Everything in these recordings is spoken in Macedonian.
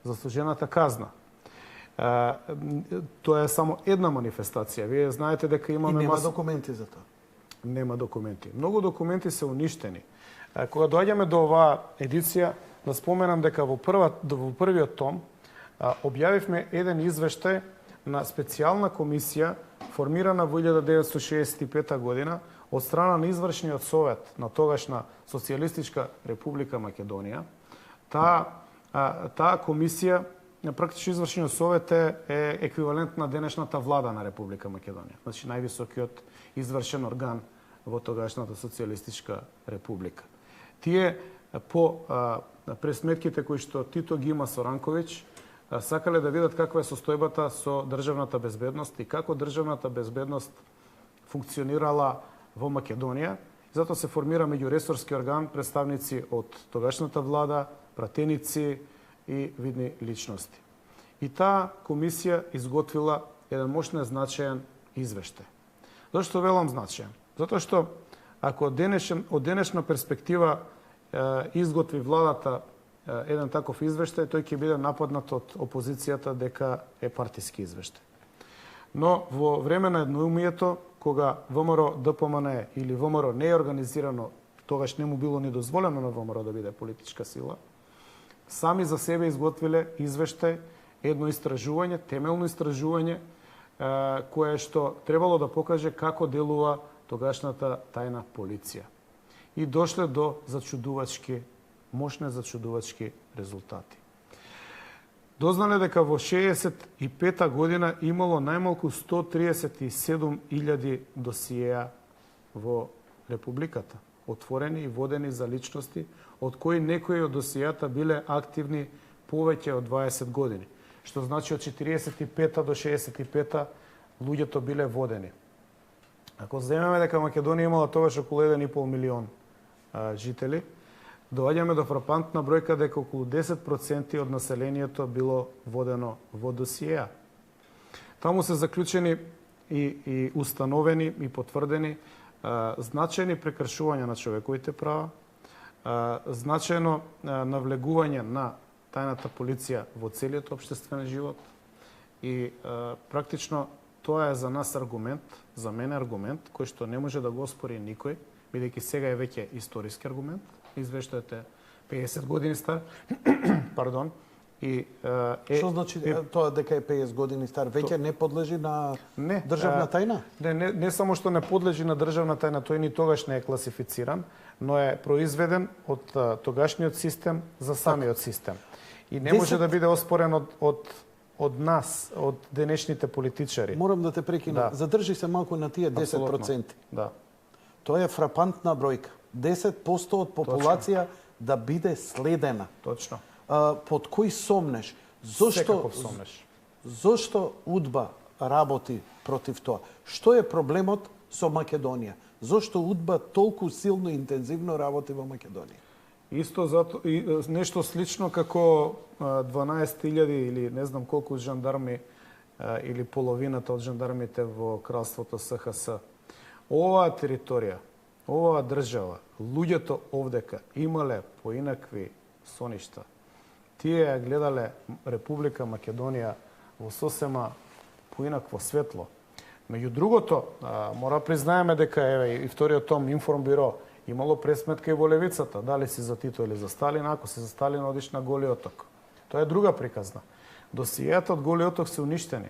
заслужената казна. Тоа е само една манифестација. Вие знаете дека имаме... И нема документи за тоа? Нема документи. Многу документи се уништени. Кога доаѓаме до оваа едиција, да споменам дека во првиот том објавивме еден извештај на специјална комисија формирана во 1965 година од страна на извршниот совет на тогашна Социјалистичка република Македонија. Таа комисија, практично извршниот совет е еквивалент на денешната влада на Република Македонија. Значи највисокиот извршен орган во тогашната Социјалистичка република. Тие по пресметките кои што Тито ги има со Ранковиќ, сакале да видат каква е состојбата со државната безбедност и како државната безбедност функционирала во Македонија. Затоа се формира меѓуресорски орган, представници од тогашната влада, пратеници и видни личности. И таа комисија изготвила еден мощно значаен извештај. Зошто велам значаен? Затоа што ако од денешна перспектива изготви владата еден таков извештај, тој ќе биде нападнат од опозицијата дека е партиски извештај. Но во време на едноумието, кога ВМРО ДПМН или ВМРО не е организирано, тогаш не му било ни дозволено на ВМРО да биде политичка сила, сами за себе изготвиле извештај, едно истражување, темелно истражување, кое што требало да покаже како делува тогашната тајна полиција. И дошле до мощни зачудувачки резултати. Дознале дека во 65-та година имало најмалку 137.000 досиеа во Републиката, отворени и водени за личности, од кои некои од досиеата биле активни повеќе од 20 години. Што значи од 45-та до 65-та луѓето биле водени. Ако земеме дека Македонија имала тогаш околу 1,5 милион жители, доаѓаме до фрапантна бројка дека околу 10% од населението било водено во досиеа. Таму се заклучени и установени и потврдени значајни прекршувања на човековите права, значајно навлегување на тајната полиција во целиот општествен живот и практично тоа е за нас аргумент, за мене аргумент, кој што не може да го оспори никој, бидејќи сега е веќе историски аргумент. Извештајот е 50 години стар. Пардон. Што значи тоа дека е 50 години стар? Веќе не подлежи на државна тајна? Не само што не подлежи на државна тајна, тој ни тогаш не е класифициран, но е произведен од тогашниот систем за самиот систем. И не може да биде оспорен од нас, од денешните политичари. Морам да те прекинам. Задржи се малку на тие 10%. Да. Тоа е фрапантна бројка. 10% од популација да биде следена. Точно. Под кој сомнеш? Секаков сомнеш. Зошто УДБА работи против тоа? Што е проблемот со Македонија? Зошто УДБА толку силно и интензивно работи во Македонија? Исто зато нешто слично како 12.000 или не знам колку жандарми или половината од жандармите во кралството СХС. Оваа територија, оваа држава, луѓето овдека имале поинакви соништа. Тие ја гледале Република Македонија во сосема поинакво светло. Меѓу другото, мора признаеме дека и вториот том Информбюро имало пресметка и во левицата, дали си за Тито или за Сталин, ако си за Сталин одиш на Голи оток. Тоа е друга приказна. Досиеата од Голи оток се уништени.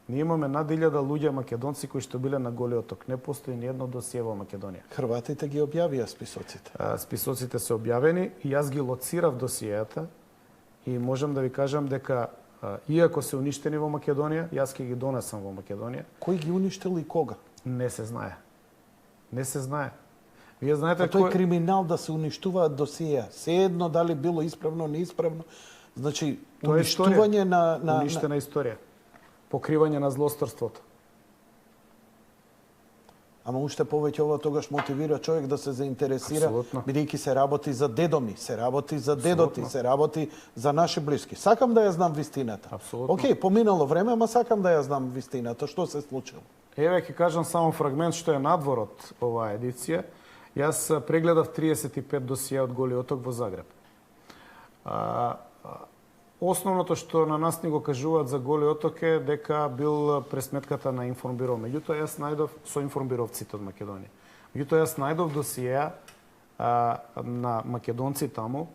Ние имаме над 1000 луѓе македонци кои што биле на Голи оток. Не постои ни едно досие во Македонија. Хрватите ги објавија списоците. Списоците се објавени и јас ги лоцирав досиеата и можам да ви кажам дека иако се уништени во Македонија, јас ќе ги донесам во Македонија. Кој ги уништил и кога? Не се знае. Не се знае. Вие знаете тој криминал да се уништуваат досиеа. Се едно дали било исправно, неисправно. Значи, уништување на уништена историја. Покривање на злосторството. Ама уште повеќе ова тогаш мотивира човек да се заинтересира, бидејќи се работи за дедоми, се работи за дедоти, се работи за наши блиски. Сакам да ја знам вистината. Апсолутно. Океј, поминало време, ама сакам да ја знам вистината. Што се случило? Еве ќе кажам само фрагмент што е надвор од оваа едиција. Јас прегледав 35 досија од Голи оток во Загреб. Основното што на нас ни го кажуваат за Голи оток е дека бил пресметката на Информбиро. Меѓутоа јас најдов со информбировците од Македонија. Меѓутоа јас најдов досиеа на македонци таму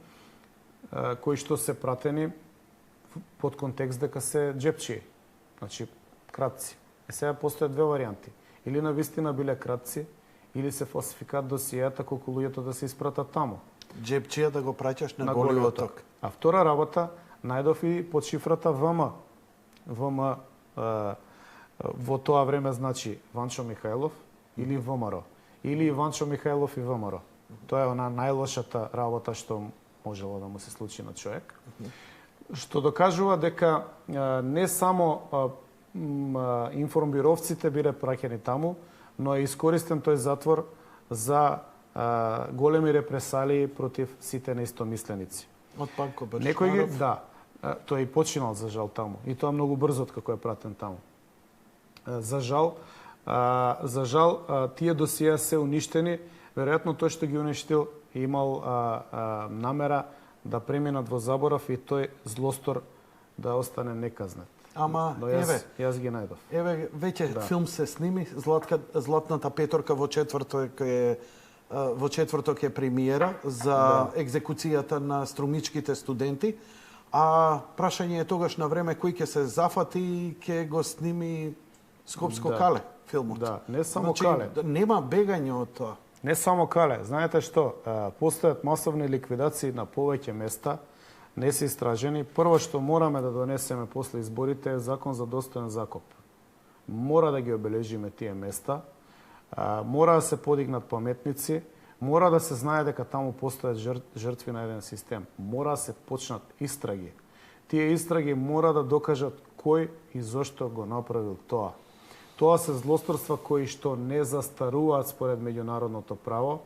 кои што се пратени под контекст дека се джепчи, значи кратци. Сега постојат две варијанти. Или на вистина биле кратци, или се фалсификат досиеата колку луѓето да се испратат таму. Джепчија да го праќаш на Голи оток. А втора работа, најдов и под шифрата ВМ. ВМ во тоа време значи Ванчо Михајлов или ВМРО. Или Ванчо Михајлов и ВМРО. Тоа е она најлошата работа што можело да му се случи на човек. Што докажува дека не само информбировците биле праќени таму, но е искористен тој затвор за големи репресалии против сите неистомисленици. Од Панко Бешмаров. Некој ги, да, тој и починал за жал таму и тоа многу брзо како е пратен таму. За жал тие досија се уништени, веројатно тој што ги уништил имал намера да преминат во заборав и тој злостор да остане неказнет. Ама, јас ги најдов. Еве, веќе филм се сними, Златната петорка во четврток е премиера за екзекуцијата на струмичките студенти, а прашање е тогаш на време кој ќе се зафати и ќе го сними Скопско кале филмот. Да, не само кале. Нема бегање од тоа. Не само кале. Знаете што? Постојат масовни ликвидации на повеќе места, не се истражени. Прво што мораме да донесеме после изборите е закон за достоен закоп. Мора да ги обележиме тие места, мора да се подигнат паметници, мора да се знае дека таму постојат жртви на еден систем. Мора да се почнат истраги. Тие истраги мора да докажат кој и зошто го направил тоа. Тоа се злосторства кои што не застаруваат според меѓународното право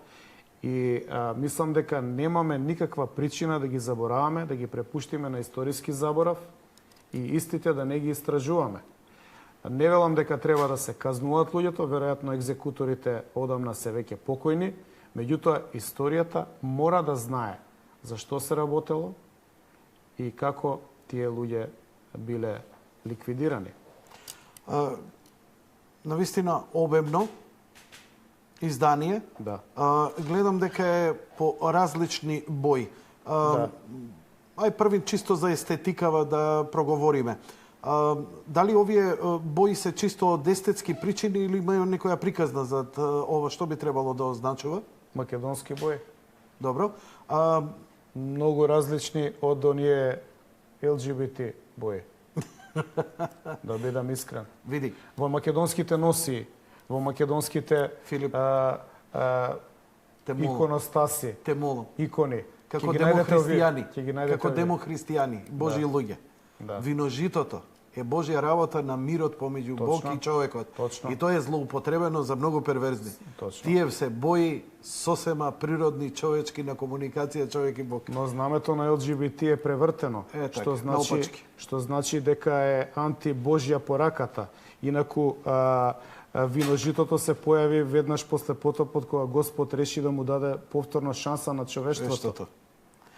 и мислам дека немаме никаква причина да ги забораваме, да ги препуштиме на историски заборав и истите да не ги истражуваме. Не велам дека треба да се казнуваат луѓето, веројатно екзекуторите одамна се веќе покојни, меѓутоа историјата мора да знае за што се работело и како тие луѓе биле ликвидирани. Навистина обемно издание. Да. Гледам дека е по различни бои. Ај први чисто за естетикава да проговориме. Дали овие бои се чисто од естетски причини или имају некоја приказна за ова што би требало да означува? Македонски бои. Добро. Многу различни од оние ЛГБТ бои. Да бидам искрен. Види. Во македонските носи, во македонските Филип, иконостаси, те молам. икони. Како демохристијани, Божи луѓе. Да. Виножитото е Божја работа на мирот помеѓу Бог и човекот. Точно. И тоа е злоупотребено за многу перверзни. Точно. Тие се бои сосема природни човечки на комуникација човек и Бог. Но знамето на ЛГБТ е превртено, што значи дека е антибожја пораката. Инаку виножитото се појави веднаш после потопот кога Господ реши да му даде повторно шанса на човештвото.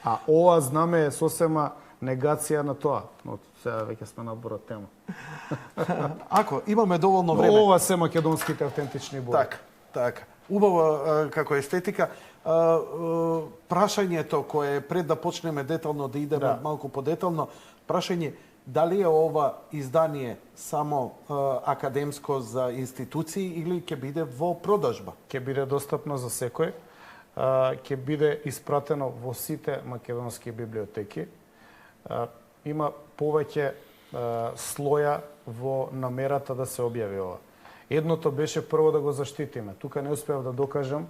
А ова знаме е сосема негација на тоа. Но сега веќе сме на збор тема. Ако имаме доволно време. Но ова се македонските автентични бои. Така. Убава како естетика. Прашањето кое пред да почнеме детално да идеме малку подетално, прашање дали е ова издание само академско за институции или ќе биде во продажба? Ќе биде достапно за секој. Ќе биде испратено во сите македонски библиотеки. Има повеќе слоја во намерата да се објави ова. Едното беше прво да го заштитиме. Тука не успеав да докажам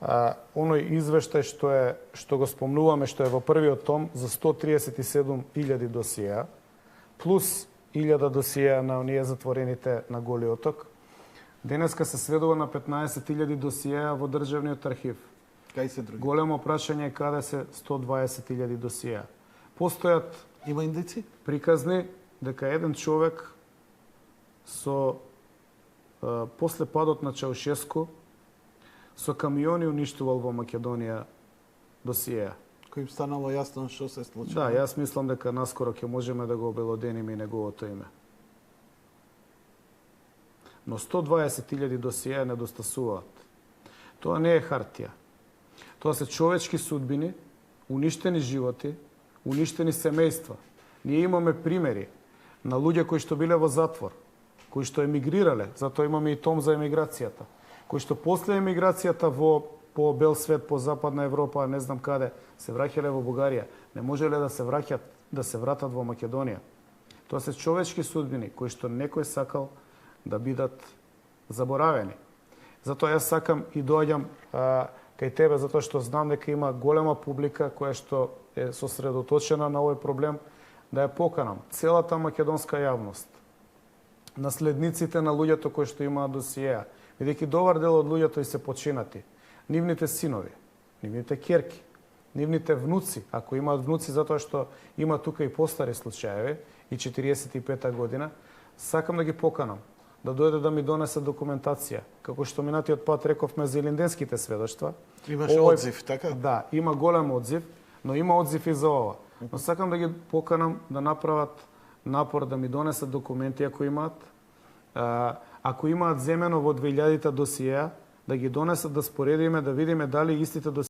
оној извештај што го спомнуваме, што е во првиот том за 137.000 досиеа, плюс 1000 досиеа на оние затворените на Голи оток. Денеска се сведува на 15.000 досиеа во Државниот архив. Кај се други? Големо прашање е каде се 120.000 досиеа. Постојат има индици приказни дека еден човек со после падот на Чаушеску со камиони уништувал во Македонија досиеа. Кој им станало јасно што се случило. Да, јас мислам дека наскоро ќе можеме да го обелодениме и неговото име. Но 120.000 досиеа недостасуваат. Тоа не е хартија. Тоа се човечки судбини, уништени животи, уништени семејства. Ние имаме примери на луѓе кои што биле во затвор, кои што емигрирале, затоа имаме и том за емиграцијата, кои што после емиграцијата по бел свет, по Западна Европа, не знам каде, се враќале во Бугарија, не можеле да се вратат во Македонија. Тоа се човечки судбини кои што некој сакал да бидат заборавени. Затоа јас сакам и доаѓам кај тебе, затоа што знам дека има голема публика која што е сосредоточена на овој проблем, да ја поканам целата македонска јавност, наследниците на луѓето кои што имаат досиеа, бидејќи добар дел од луѓето и се починати, нивните синови, нивните ќерки, нивните внуци, ако имаат внуци, затоа што има тука и постари случаеви, и 45-та година, сакам да ги поканам да дојде да ми донесе документација. Како што минатиот пат рековме за илинденските сведоштва. Имаше одзив, така? Да, има голем одзив, но има одзив и за ова. Но сакам да ги поканам да направат напор да ми донесат документи ако имаат. Ако имаат земено во 2000-та досиеа, да ги донесат да споредиме, да видиме дали истите досиеа